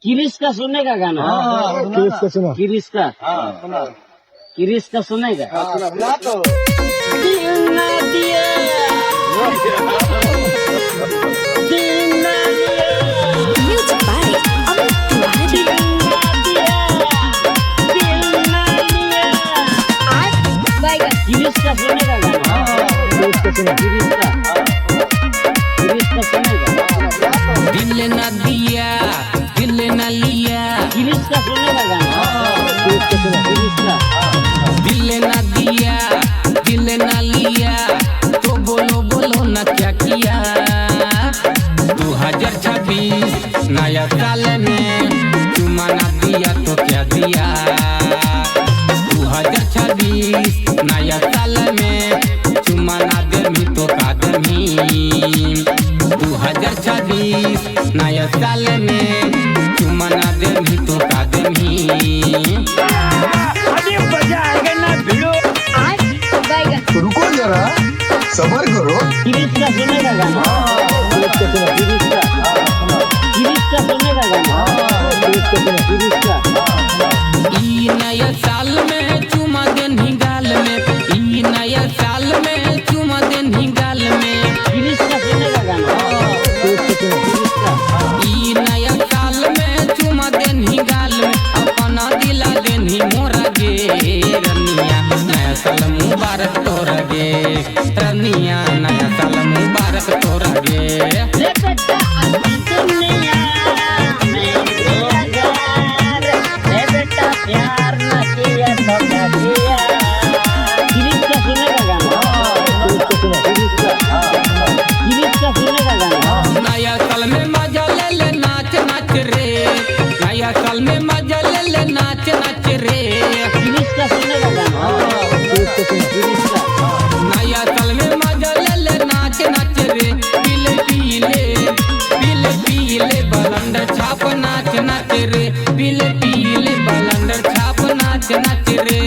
किरिस का सुनने का गाना। किरिस का सुना। किरिस का किरिस का सुनेगा। दिल ना दिया, दिल ना दिया, Music by Amit Tiwari. दिल ना दिया, दिल ना दिया। किरिस का सुनेगा गाना। किरिस का सुना। किरिस का सुनेगा। दिल न दिया दिल न लिया, किरिस का सुनेगा गाना। किरिस का सुना। किरिस का दिल न दिया दिल न लिया, तो बोलो बोलो न क्या किया। 2026 नया साल में चुमा न दिया तो क्या दिया। 2026 नया साल में चुमा न देमी तो का देमी। 2026 नया साल में चुमा न देमी तो का देमी। तो रुको जरा, सबर करो। किरिस का सुनेगा गाना। किरिस का सुना। किरिस का सुनेगा गाना। किरिस का सुना। किरिस का ई नया साल में चुमा देनी गाल में, ई नया साल में चुमा देनी गाल में। किरिस का सुनेगा गाना। किरिस का सुना। किरिस का ई नया साल में चुमा देनी गाल में, अपना दिला देनी मोरा गे रनिया। नया साल मुबारक तोरा गे रनिया, नया साल मुबारक तोरा गे। ले बेटा अभी दुनिया में प्यार, ले बेटा प्यार न किया तो क्या किया। किरिस का सुनेगा गाना। किरिस का सुना। किरिस का सुनेगा गाना। नया साल में मजा ले ले नाच नाच रे, नया साल में मजा ले ले नाच नाच रे। किरिस का सुनेगा गाना। किरिस का सुना। किरिस का नया साल में मजा ले ले नाच नाच रे। पीले पीले पीले पीले बलंदर छाप नाच नाच रे। पीले पीले बलंदर छाप नाच नाच रे।